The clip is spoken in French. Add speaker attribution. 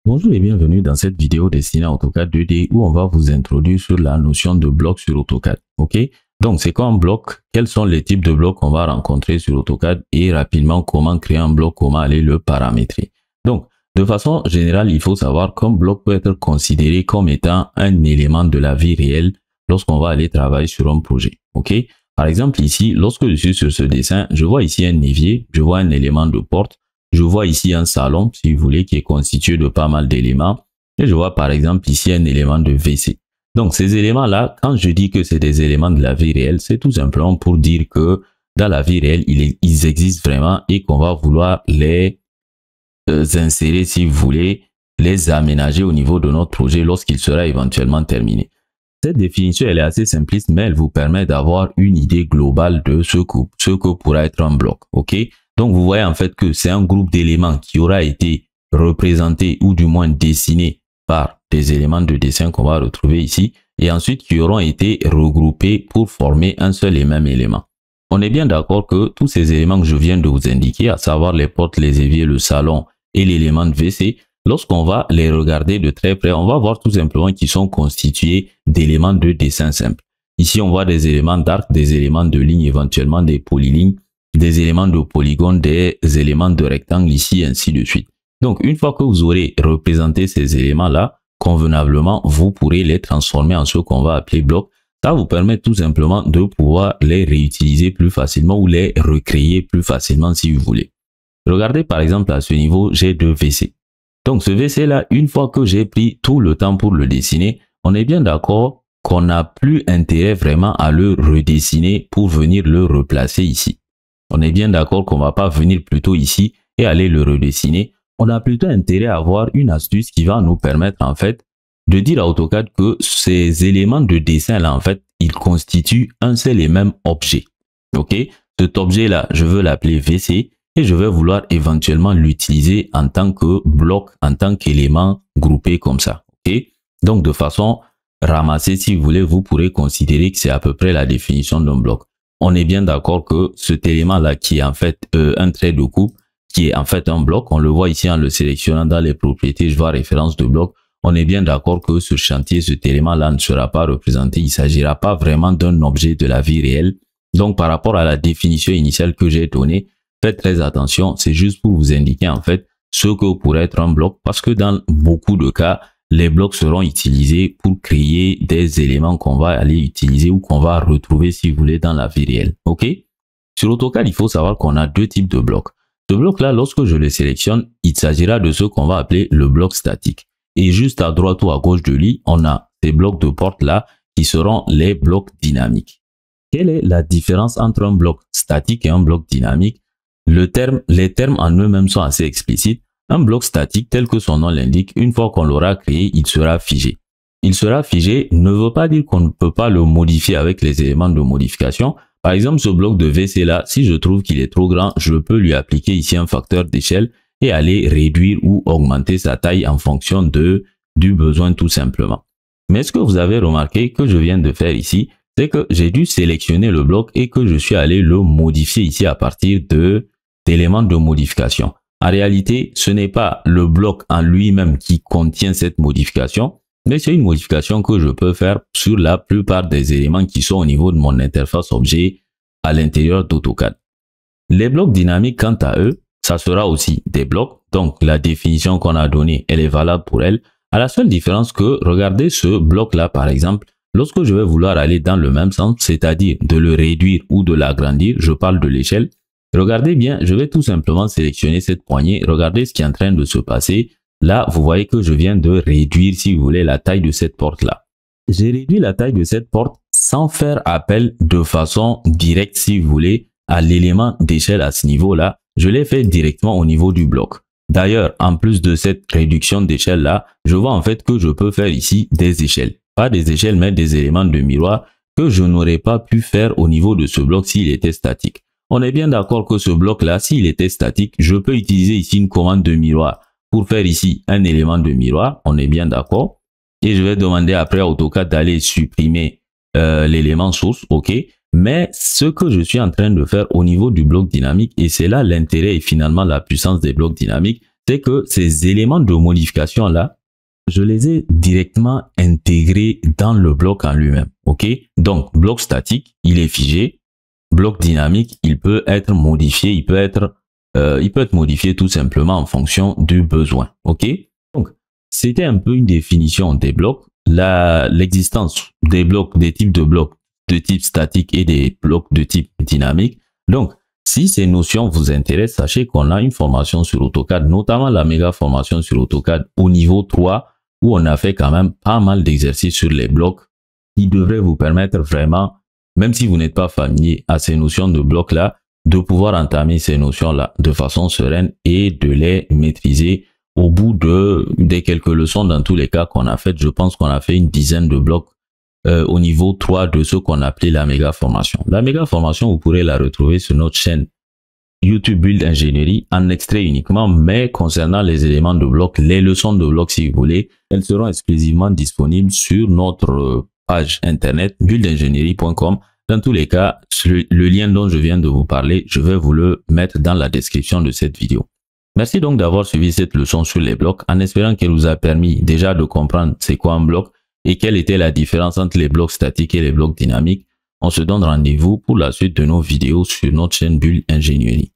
Speaker 1: Bonjour et bienvenue dans cette vidéo destinée à AutoCAD 2D où on va vous introduire sur la notion de bloc sur AutoCAD. Ok? Donc, c'est quoi un bloc? Quels sont les types de blocs qu'on va rencontrer sur AutoCAD et rapidement comment créer un bloc, comment aller le paramétrer. Donc, de façon générale, il faut savoir qu'un bloc peut être considéré comme étant un élément de la vie réelle lorsqu'on va aller travailler sur un projet. Ok? Par exemple, ici, lorsque je suis sur ce dessin, je vois ici un évier, je vois un élément de porte. Je vois ici un salon, si vous voulez, qui est constitué de pas mal d'éléments. Et je vois par exemple ici un élément de WC. Donc ces éléments-là, quand je dis que c'est des éléments de la vie réelle, c'est tout simplement pour dire que dans la vie réelle, ils existent vraiment et qu'on va vouloir les insérer, si vous voulez, les aménager au niveau de notre projet lorsqu'il sera éventuellement terminé. Cette définition, elle est assez simpliste, mais elle vous permet d'avoir une idée globale de ce que pourra être un bloc. Ok? Donc, vous voyez en fait que c'est un groupe d'éléments qui aura été représenté ou du moins dessiné par des éléments de dessin qu'on va retrouver ici et ensuite qui auront été regroupés pour former un seul et même élément. On est bien d'accord que tous ces éléments que je viens de vous indiquer, à savoir les portes, les éviers, le salon et l'élément de WC, lorsqu'on va les regarder de très près, on va voir tout simplement qu'ils sont constitués d'éléments de dessin simple. Ici, on voit des éléments d'arc, des éléments de ligne, éventuellement des polylignes, des éléments de polygone, des éléments de rectangle ici, ainsi de suite. Donc, une fois que vous aurez représenté ces éléments-là, convenablement, vous pourrez les transformer en ce qu'on va appeler blocs. Ça vous permet tout simplement de pouvoir les réutiliser plus facilement ou les recréer plus facilement si vous voulez. Regardez par exemple à ce niveau, j'ai deux WC. Donc ce WC-là, une fois que j'ai pris tout le temps pour le dessiner, on est bien d'accord qu'on n'a plus intérêt vraiment à le redessiner pour venir le replacer ici. On est bien d'accord qu'on ne va pas venir plutôt ici et aller le redessiner. On a plutôt intérêt à avoir une astuce qui va nous permettre en fait de dire à AutoCAD que ces éléments de dessin là en fait, ils constituent un seul et même objet. Ok? Cet objet là, je veux l'appeler WC et je vais vouloir éventuellement l'utiliser en tant que bloc, en tant qu'élément groupé comme ça. Ok? Donc de façon ramassée, si vous voulez, vous pourrez considérer que c'est à peu près la définition d'un bloc. On est bien d'accord que cet élément-là qui est en fait un trait de coupe, qui est en fait un bloc, on le voit ici en le sélectionnant dans les propriétés, je vois référence de bloc. On est bien d'accord que ce chantier, cet élément-là ne sera pas représenté. Il ne s'agira pas vraiment d'un objet de la vie réelle. Donc par rapport à la définition initiale que j'ai donnée, faites très attention. C'est juste pour vous indiquer en fait ce que pourrait être un bloc parce que dans beaucoup de cas, les blocs seront utilisés pour créer des éléments qu'on va aller utiliser ou qu'on va retrouver si vous voulez dans la vie réelle. Ok? Sur AutoCAD, il faut savoir qu'on a deux types de blocs. Ce bloc-là, lorsque je le sélectionne, il s'agira de ce qu'on va appeler le bloc statique. Et juste à droite ou à gauche de lui, on a ces blocs de porte-là qui seront les blocs dynamiques. Quelle est la différence entre un bloc statique et un bloc dynamique? Les termes en eux-mêmes sont assez explicites. Un bloc statique, tel que son nom l'indique, une fois qu'on l'aura créé, il sera figé. Il sera figé ne veut pas dire qu'on ne peut pas le modifier avec les éléments de modification. Par exemple, ce bloc de WC là, si je trouve qu'il est trop grand, je peux lui appliquer ici un facteur d'échelle et aller réduire ou augmenter sa taille en fonction du besoin tout simplement. Mais ce que vous avez remarqué que je viens de faire ici, c'est que j'ai dû sélectionner le bloc et que je suis allé le modifier ici à partir d'éléments de modification. En réalité, ce n'est pas le bloc en lui-même qui contient cette modification, mais c'est une modification que je peux faire sur la plupart des éléments qui sont au niveau de mon interface objet à l'intérieur d'AutoCAD. Les blocs dynamiques, quant à eux, ça sera aussi des blocs. Donc, la définition qu'on a donnée, elle est valable pour elle. À la seule différence que, regardez ce bloc-là, par exemple, lorsque je vais vouloir aller dans le même sens, c'est-à-dire de le réduire ou de l'agrandir, je parle de l'échelle. Regardez bien, je vais tout simplement sélectionner cette poignée. Regardez ce qui est en train de se passer. Là, vous voyez que je viens de réduire, si vous voulez, la taille de cette porte-là. J'ai réduit la taille de cette porte sans faire appel de façon directe, si vous voulez, à l'élément d'échelle à ce niveau-là. Je l'ai fait directement au niveau du bloc. D'ailleurs, en plus de cette réduction d'échelle-là, je vois en fait que je peux faire ici des échelles. Pas des échelles, mais des éléments de miroir que je n'aurais pas pu faire au niveau de ce bloc s'il était statique. On est bien d'accord que ce bloc-là, s'il était statique, je peux utiliser ici une commande de miroir pour faire ici un élément de miroir. On est bien d'accord. Et je vais demander après à AutoCAD d'aller supprimer l'élément source. OK. Mais ce que je suis en train de faire au niveau du bloc dynamique, et c'est là l'intérêt et finalement la puissance des blocs dynamiques, c'est que ces éléments de modification là, je les ai directement intégrés dans le bloc en lui-même. OK? Donc, bloc statique, il est figé. Bloc dynamique, il peut être modifié, il peut être modifié tout simplement en fonction du besoin. OK? Donc, c'était un peu une définition des blocs. L'existence des blocs, des types de blocs de type statique et des blocs de type dynamique. Donc, si ces notions vous intéressent, sachez qu'on a une formation sur AutoCAD, notamment la méga formation sur AutoCAD au niveau 3, où on a fait quand même pas mal d'exercices sur les blocs qui devraient vous permettre vraiment, même si vous n'êtes pas familier à ces notions de blocs-là, de pouvoir entamer ces notions-là de façon sereine et de les maîtriser au bout des quelques leçons. Dans tous les cas qu'on a fait, je pense qu'on a fait une dizaine de blocs au niveau 3 de ce qu'on appelait la méga formation. La méga formation, vous pourrez la retrouver sur notre chaîne YouTube Build Ingénierie en extrait uniquement, mais concernant les éléments de bloc, les leçons de bloc si vous voulez, elles seront exclusivement disponibles sur notre page internet buildingénierie.com. Dans tous les cas, le lien dont je viens de vous parler, je vais vous le mettre dans la description de cette vidéo. Merci donc d'avoir suivi cette leçon sur les blocs en espérant qu'elle vous a permis déjà de comprendre c'est quoi un bloc et quelle était la différence entre les blocs statiques et les blocs dynamiques. On se donne rendez-vous pour la suite de nos vidéos sur notre chaîne Build Ingénierie.